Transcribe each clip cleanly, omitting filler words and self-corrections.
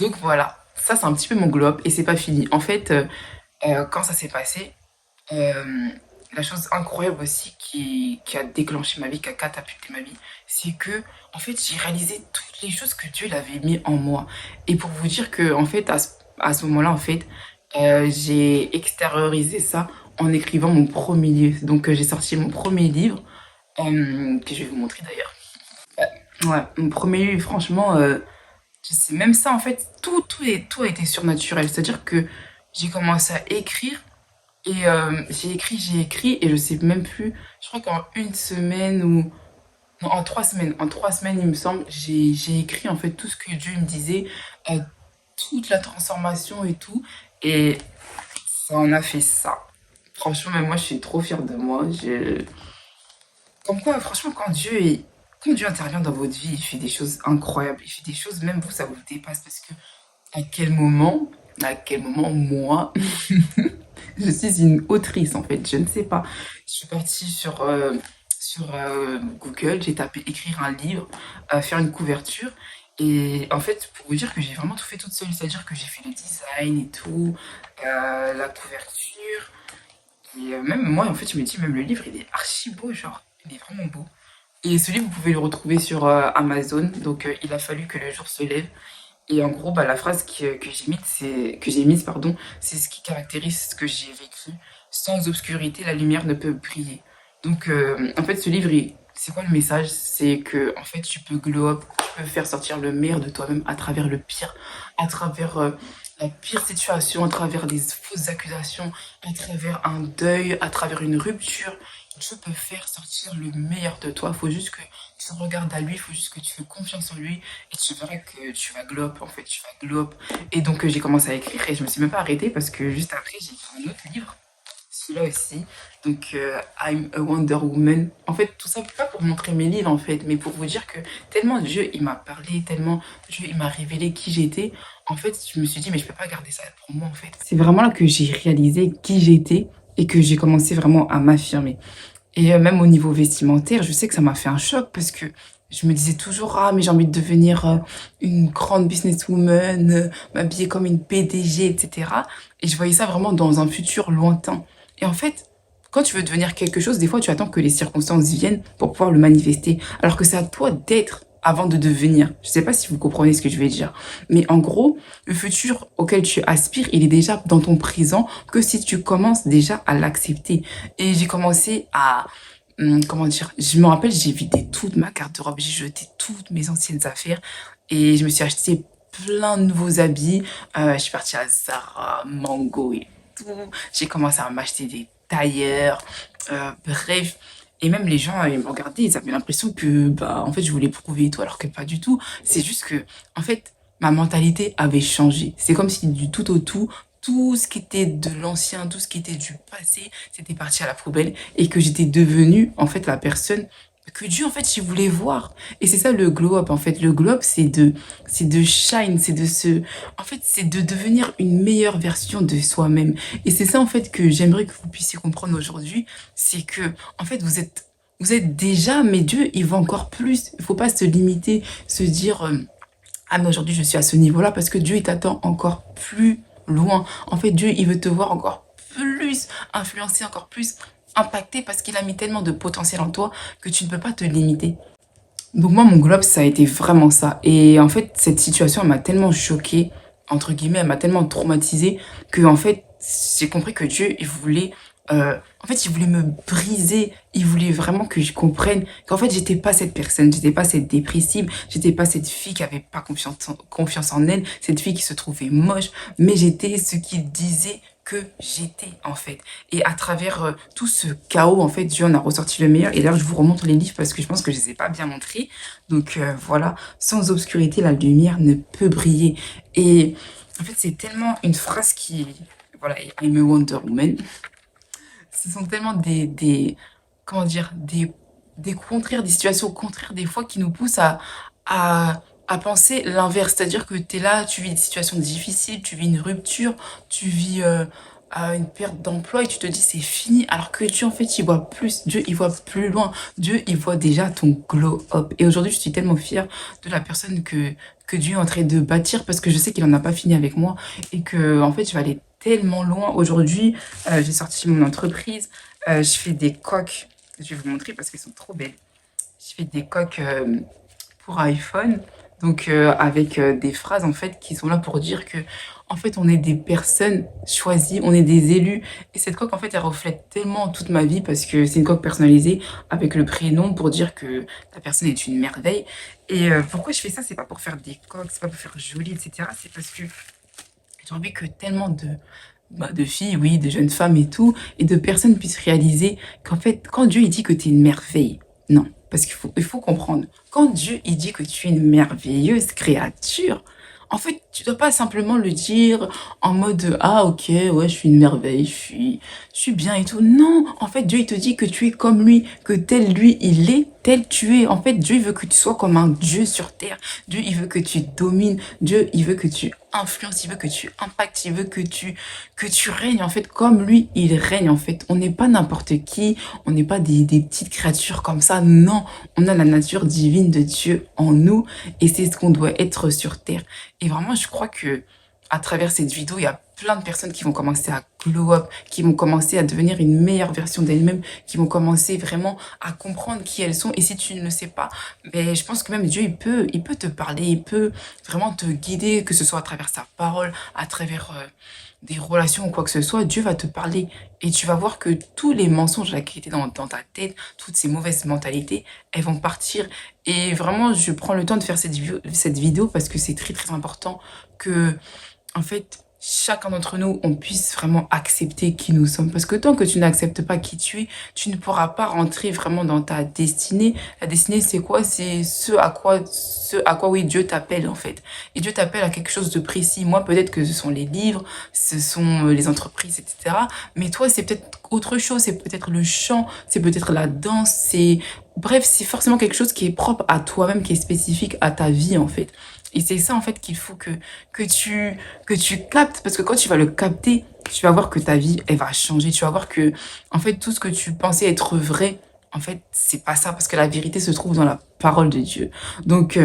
Donc voilà, ça c'est un petit peu mon glow up et c'est pas fini. En fait, quand ça s'est passé, euh, la chose incroyable aussi qui a déclenché ma vie, qui a catapulté ma vie, c'est que en fait j'ai réalisé toutes les choses que Dieu il avait mis en moi. Et pour vous dire que en fait à ce moment-là en fait, j'ai extériorisé ça en écrivant mon premier livre. Donc j'ai sorti mon premier livre que je vais vous montrer d'ailleurs. Ouais, mon premier livre, franchement, je sais même ça en fait, tout a été surnaturel. C'est-à-dire que j'ai commencé à écrire et j'ai écrit et je sais même plus. Je crois qu'en une semaine ou non, en 3 semaines il me semble, j'ai écrit en fait tout ce que Dieu me disait, euh, toute la transformation et tout, et ça en a fait ça. Franchement, même moi je suis trop fière de moi. Comme quoi, franchement, quand Dieu intervient dans votre vie, il fait des choses incroyables. Il fait des choses, même vous, ça vous dépasse. Parce que à quel moment, moi, je suis une autrice, en fait. Je ne sais pas. Je suis partie sur Google, j'ai tapé écrire un livre, faire une couverture. Et en fait, pour vous dire que j'ai vraiment tout fait toute seule, c'est-à-dire que j'ai fait le design et tout, la couverture. Et même moi, en fait, je me dis, même le livre, il est archi beau, genre. Il est vraiment beau. Et ce livre, vous pouvez le retrouver sur Amazon. Donc, il a fallu que le jour se lève. Et en gros, bah, la phrase que j'ai mise, pardon, c'est ce qui caractérise ce que j'ai vécu. Sans obscurité, la lumière ne peut briller. Donc, en fait, ce livre, c'est quoi le message? C'est que, en fait, tu peux glow up, tu peux faire sortir le meilleur de toi-même à travers le pire, à travers la pire situation, à travers des fausses accusations, à travers un deuil, à travers une rupture. Tu peux faire sortir le meilleur de toi. Il faut juste que tu regardes à lui, il faut juste que tu fais confiance en lui et tu verras que tu vas glow up, en fait, tu vas glow up. Et donc, j'ai commencé à écrire et je me suis même pas arrêtée parce que juste après, j'ai écrit un autre livre, celui-là aussi. Donc, I'm a Wonder Woman. En fait, tout ça, pas pour montrer mes livres, en fait, mais pour vous dire que tellement Dieu, il m'a parlé, tellement Dieu, il m'a révélé qui j'étais. En fait, je me suis dit, mais je peux pas garder ça pour moi, en fait. C'est vraiment là que j'ai réalisé qui j'étais et que j'ai commencé vraiment à m'affirmer. Et même au niveau vestimentaire, je sais que ça m'a fait un choc parce que je me disais toujours, ah, mais j'ai envie de devenir une grande businesswoman, m'habiller comme une PDG, etc. Et cetera. Et je voyais ça vraiment dans un futur lointain. Et en fait, quand tu veux devenir quelque chose, des fois, tu attends que les circonstances viennent pour pouvoir le manifester. Alors que c'est à toi d'être avant de devenir. Je sais pas si vous comprenez ce que je vais dire. Mais en gros, le futur auquel tu aspires, il est déjà dans ton présent que si tu commences déjà à l'accepter. Et j'ai commencé à, comment dire, je me rappelle, j'ai vidé toute ma garde-robe, j'ai jeté toutes mes anciennes affaires et je me suis acheté plein de nouveaux habits. Je suis partie à Zara, Mango et tout. J'ai commencé à m'acheter des tailleurs, bref. Et même les gens, ils me regardaient, ils avaient l'impression que, bah, en fait, je voulais prouver et tout, alors que pas du tout. C'est juste que, en fait, ma mentalité avait changé. C'est comme si du tout au tout ce qui était de l'ancien, tout ce qui était du passé, c'était parti à la poubelle et que j'étais devenue, en fait, la personne que Dieu, en fait, il voulait voir. Et c'est ça le glow up, en fait. Le glow up, c'est de shine, en fait, c'est de devenir une meilleure version de soi-même. Et c'est ça, en fait, que j'aimerais que vous puissiez comprendre aujourd'hui. C'est que, en fait, vous êtes déjà, mais Dieu, il veut encore plus. Il faut pas se limiter, se dire, ah, mais aujourd'hui, je suis à ce niveau-là parce que Dieu, il t'attend encore plus loin. En fait, Dieu, il veut te voir encore plus influencer, encore plus impacté parce qu'il a mis tellement de potentiel en toi que tu ne peux pas te limiter. Donc moi, mon globe, ça a été vraiment ça. Et en fait, cette situation, elle m'a tellement choquée, entre guillemets, elle m'a tellement traumatisée, que en fait, j'ai compris que Dieu, il voulait, en fait, il voulait me briser. Il voulait vraiment que je comprenne qu'en fait, j'étais pas cette personne, j'étais pas cette dépressive, j'étais pas cette fille qui avait pas confiance en elle, cette fille qui se trouvait moche, mais j'étais ce qu'il disait que j'étais en fait. Et à travers tout ce chaos, en fait, Dieu en a ressorti le meilleur. Et là, je vous remontre les livres parce que je pense que je les ai pas bien montrés. Donc voilà, sans obscurité, la lumière ne peut briller. Et en fait, c'est tellement une phrase qui, voilà, I'm a Wonder Woman. Ce sont tellement comment dire, des contraires, des situations contraires des fois qui nous poussent à penser l'inverse. C'est-à-dire que tu es là, tu vis des situations difficiles, tu vis une rupture, tu vis une perte d'emploi et tu te dis c'est fini. Alors que Dieu, en fait, il voit plus. Dieu, il voit plus loin. Dieu, il voit déjà ton glow up. Et aujourd'hui, je suis tellement fière de la personne que Dieu est en train de bâtir parce que je sais qu'il en a pas fini avec moi et que en fait je vais aller tellement loin. Aujourd'hui, j'ai sorti mon entreprise, je fais des coques, je vais vous montrer parce qu'elles sont trop belles. Je fais des coques pour iPhone, donc avec des phrases en fait qui sont là pour dire que en fait on est des personnes choisies, on est des élus. Et cette coque en fait elle reflète tellement toute ma vie parce que c'est une coque personnalisée avec le prénom pour dire que la personne est une merveille. Et pourquoi je fais ça? C'est pas pour faire des coques, c'est pas pour faire joli, etc. C'est parce que j'ai envie que tellement de filles, oui, de jeunes femmes et tout, et de personnes puissent réaliser qu'en fait, quand Dieu il dit que tu es une merveille, non, parce qu'il faut comprendre, quand Dieu il dit que tu es une merveilleuse créature, en fait, tu dois pas simplement le dire en mode ah ok ouais je suis une merveille, je suis bien et tout. Non, en fait Dieu il te dit que tu es comme lui, que tel lui il est, tel tu es. En fait Dieu il veut que tu sois comme un Dieu sur terre. Dieu il veut que tu domines. Dieu il veut que tu influences, il veut que tu impactes, il veut que tu règnes en fait comme lui il règne en fait. On n'est pas n'importe qui, on n'est pas des petites créatures comme ça. Non, on a la nature divine de Dieu en nous et c'est ce qu'on doit être sur terre. Et vraiment, je crois que à travers cette vidéo, il y a plein de personnes qui vont commencer à glow up, qui vont commencer à devenir une meilleure version d'elles-mêmes, qui vont commencer vraiment à comprendre qui elles sont. Et si tu ne le sais pas, ben, je pense que même Dieu, il peut te parler, il peut vraiment te guider, que ce soit à travers sa parole, à travers des relations ou quoi que ce soit. Dieu va te parler et tu vas voir que tous les mensonges là, qui étaient dans ta tête, toutes ces mauvaises mentalités, elles vont partir. Et vraiment, je prends le temps de faire cette vidéo parce que c'est très très important que en fait, chacun d'entre nous, on puisse vraiment accepter qui nous sommes. Parce que tant que tu n'acceptes pas qui tu es, tu ne pourras pas rentrer vraiment dans ta destinée. La destinée, c'est quoi? C'est ce à quoi, oui, Dieu t'appelle, en fait. Et Dieu t'appelle à quelque chose de précis. Moi, peut-être que ce sont les livres, ce sont les entreprises, etc. Mais toi, c'est peut-être autre chose. C'est peut-être le chant, c'est peut-être la danse, bref, c'est forcément quelque chose qui est propre à toi-même, qui est spécifique à ta vie, en fait. Et c'est ça, en fait, qu'il faut que tu captes. Parce que quand tu vas le capter, tu vas voir que ta vie, elle va changer. Tu vas voir que, en fait, tout ce que tu pensais être vrai, en fait, c'est pas ça. Parce que la vérité se trouve dans la parole de Dieu. Donc,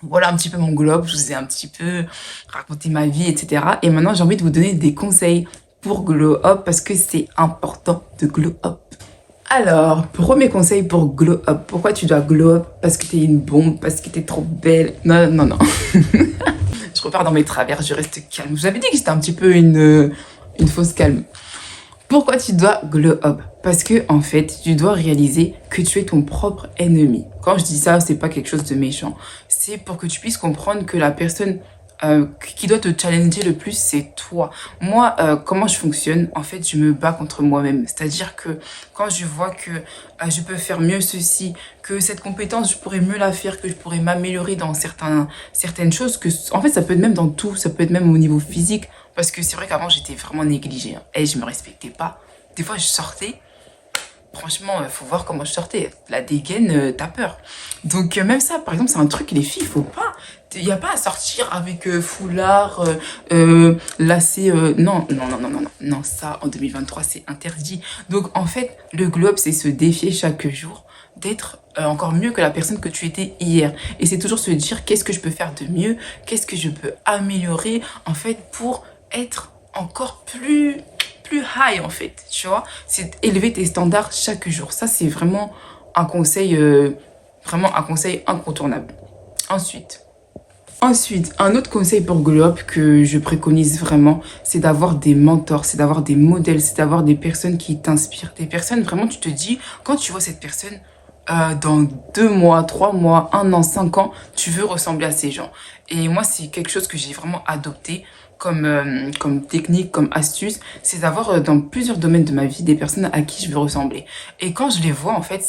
voilà un petit peu mon globe. Je vous ai un petit peu raconté ma vie, etc. Et maintenant, j'ai envie de vous donner des conseils pour glow up parce que c'est important de glow up. Alors, premier conseil pour glow up. Pourquoi tu dois glow up? Parce que t'es une bombe, parce que t'es trop belle. Non, non, non. Je repars dans mes travers, je reste calme. Je vous avais dit que j'étais un petit peu une fausse calme. Pourquoi tu dois glow up? Parce que, en fait, tu dois réaliser que tu es ton propre ennemi. Quand je dis ça, c'est pas quelque chose de méchant. C'est pour que tu puisses comprendre que la personne qui doit te challenger le plus, c'est toi. Moi, comment je fonctionne? En fait, je me bats contre moi-même. C'est-à-dire que quand je vois que je peux faire mieux ceci, que cette compétence, je pourrais mieux la faire, que je pourrais m'améliorer dans certaines choses, en fait, ça peut être même dans tout, ça peut être même au niveau physique. Parce que c'est vrai qu'avant, j'étais vraiment négligée. Hein. Et je me respectais pas. Des fois, je sortais. Franchement, faut voir comment je sortais. La dégaine, t'as peur. Donc, même ça, par exemple, c'est un truc, les filles, faut pas. Il n'y a pas à sortir avec foulard, lacet. Non, non, non, non, non, non. Non, ça, en 2023, c'est interdit. Donc, en fait, le globe, c'est se défier chaque jour d'être encore mieux que la personne que tu étais hier. Et c'est toujours se dire, qu'est-ce que je peux faire de mieux? Qu'est-ce que je peux améliorer, en fait, pour être encore plus high en fait, tu vois, c'est élever tes standards chaque jour. Ça c'est vraiment un conseil incontournable. Ensuite, un autre conseil pour Glow Up que je préconise vraiment, c'est d'avoir des mentors, c'est d'avoir des modèles, c'est d'avoir des personnes qui t'inspirent. Des personnes, vraiment, tu te dis, quand tu vois cette personne, dans 2 mois, 3 mois, 1 an, 5 ans, tu veux ressembler à ces gens. Et moi, c'est quelque chose que j'ai vraiment adopté comme technique, comme astuce, c'est d'avoir dans plusieurs domaines de ma vie des personnes à qui je veux ressembler. Et quand je les vois, en fait,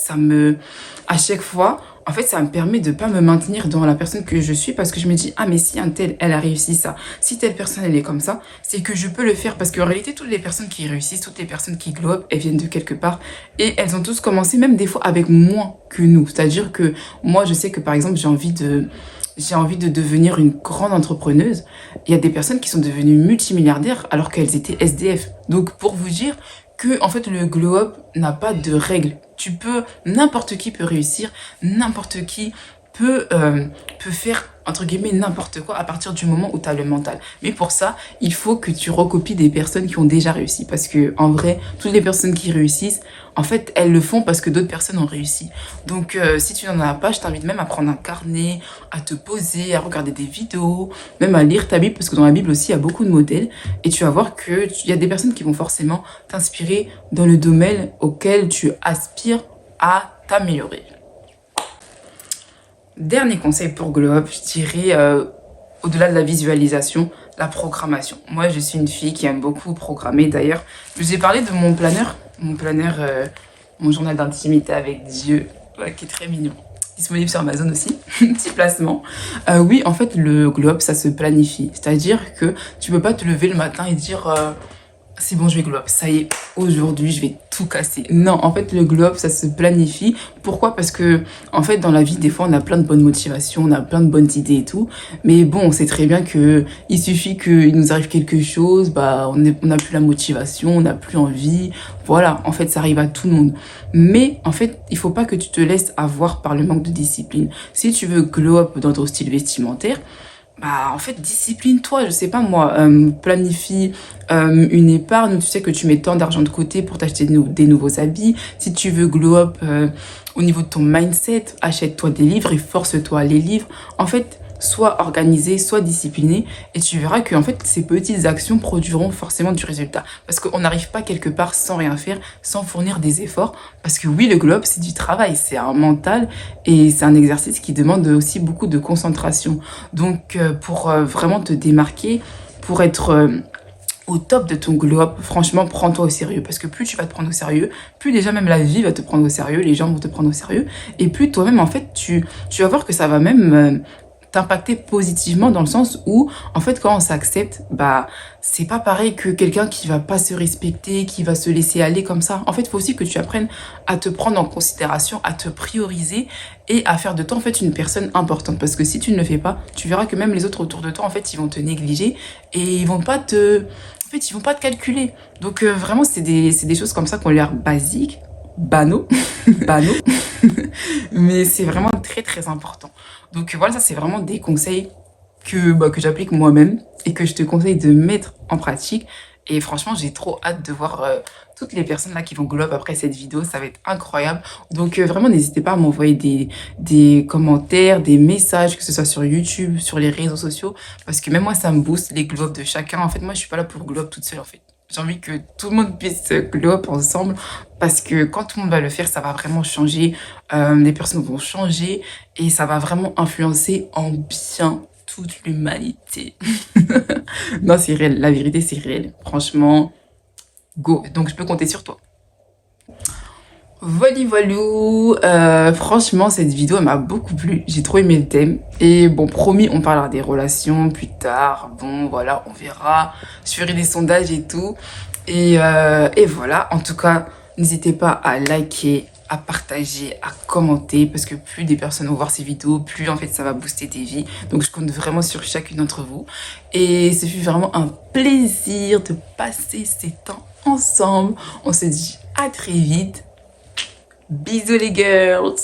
à chaque fois, en fait, ça me permet de pas me maintenir dans la personne que je suis parce que je me dis, ah, mais si un tel, elle a réussi ça, si telle personne, elle est comme ça, c'est que je peux le faire parce qu'en réalité, toutes les personnes qui réussissent, toutes les personnes qui glow up, elles viennent de quelque part et elles ont tous commencé, même des fois avec moins que nous. C'est-à-dire que moi, je sais que par exemple, j'ai envie de devenir une grande entrepreneuse. Il y a des personnes qui sont devenues multimilliardaires alors qu'elles étaient SDF. Donc, pour vous dire que, en fait, le glow-up n'a pas de règles. N'importe qui peut réussir, n'importe qui peut faire, entre guillemets, n'importe quoi à partir du moment où tu as le mental. Mais pour ça, il faut que tu recopies des personnes qui ont déjà réussi. Parce que, en vrai, toutes les personnes qui réussissent, en fait, elles le font parce que d'autres personnes ont réussi. Donc, si tu n'en as pas, je t'invite même à prendre un carnet, à te poser, à regarder des vidéos, même à lire ta Bible, parce que dans la Bible aussi, il y a beaucoup de modèles. Et tu vas voir qu'il y a des personnes qui vont forcément t'inspirer dans le domaine auquel tu aspires à t'améliorer. Dernier conseil pour Glow Up, je dirais, au-delà de la visualisation, la programmation. Moi, je suis une fille qui aime beaucoup programmer. D'ailleurs, je vous ai parlé de mon planeur, mon journal d'intimité avec Dieu, ouais, qui est très mignon. Disponible sur Amazon aussi, petit placement. Oui, en fait, le Glow Up, ça se planifie. C'est-à-dire que tu peux pas te lever le matin et dire c'est bon, je vais glow up. Ça y est, aujourd'hui, je vais tout casser. Non, en fait, le glow up, ça se planifie. Pourquoi? Parce que, en fait, dans la vie, des fois, on a plein de bonnes motivations, on a plein de bonnes idées et tout. Mais bon, on sait très bien que il suffit qu'il nous arrive quelque chose, bah, on n'a plus la motivation, on n'a plus envie. Voilà, en fait, ça arrive à tout le monde. Mais, en fait, il faut pas que tu te laisses avoir par le manque de discipline. Si tu veux glow up dans ton style vestimentaire, bah, en fait, discipline-toi, je sais pas moi, planifie une épargne où tu sais que tu mets tant d'argent de côté pour t'acheter des nouveaux habits. Si tu veux glow up au niveau de ton mindset, achète-toi des livres et force-toi à les lire. En fait, sois organisé, sois discipliné et tu verras que en fait, ces petites actions produiront forcément du résultat. Parce qu'on n'arrive pas quelque part sans rien faire, sans fournir des efforts. Parce que oui, le glow up, c'est du travail, c'est un mental et c'est un exercice qui demande aussi beaucoup de concentration. Donc, pour vraiment te démarquer, pour être au top de ton glow up, franchement, prends-toi au sérieux. Parce que plus tu vas te prendre au sérieux, plus déjà même la vie va te prendre au sérieux, les gens vont te prendre au sérieux. Et plus toi-même, en fait, tu vas voir que ça va même t'impacter positivement dans le sens où, en fait, quand on s'accepte, bah, c'est pas pareil que quelqu'un qui va pas se respecter, qui va se laisser aller comme ça. En fait, il faut aussi que tu apprennes à te prendre en considération, à te prioriser et à faire de toi, en fait, une personne importante. Parce que si tu ne le fais pas, tu verras que même les autres autour de toi, en fait, ils vont te négliger et ils vont pas te... En fait, ils vont pas te calculer. Donc, vraiment, c'est des choses comme ça qui ont l'air basiques, banaux, banaux, mais c'est vraiment très, très important. Donc, voilà, ça, c'est vraiment des conseils que j'applique moi-même et que je te conseille de mettre en pratique. Et franchement, j'ai trop hâte de voir toutes les personnes là qui vont glow up après cette vidéo. Ça va être incroyable. Donc, vraiment, n'hésitez pas à m'envoyer des commentaires, des messages, que ce soit sur YouTube, sur les réseaux sociaux. Parce que même moi, ça me booste les glow up de chacun. En fait, moi, je suis pas là pour glow up toute seule, en fait. J'ai envie que tout le monde puisse glow up ensemble parce que quand tout le monde va le faire, ça va vraiment changer. Les personnes vont changer et ça va vraiment influencer en bien toute l'humanité. Non, c'est réel. La vérité, c'est réel. Franchement, go. Donc, je peux compter sur toi. Voilà, voilou. Franchement, cette vidéo elle m'a beaucoup plu. J'ai trop aimé le thème. Et bon, promis, on parlera des relations plus tard. Bon, voilà, on verra. Je ferai des sondages et tout. Et voilà. En tout cas, n'hésitez pas à liker, à partager, à commenter. Parce que plus des personnes vont voir ces vidéos, plus en fait ça va booster tes vies. Donc, je compte vraiment sur chacune d'entre vous. Et ce fut vraiment un plaisir de passer ces temps ensemble. On se dit à très vite. Bisous les girls!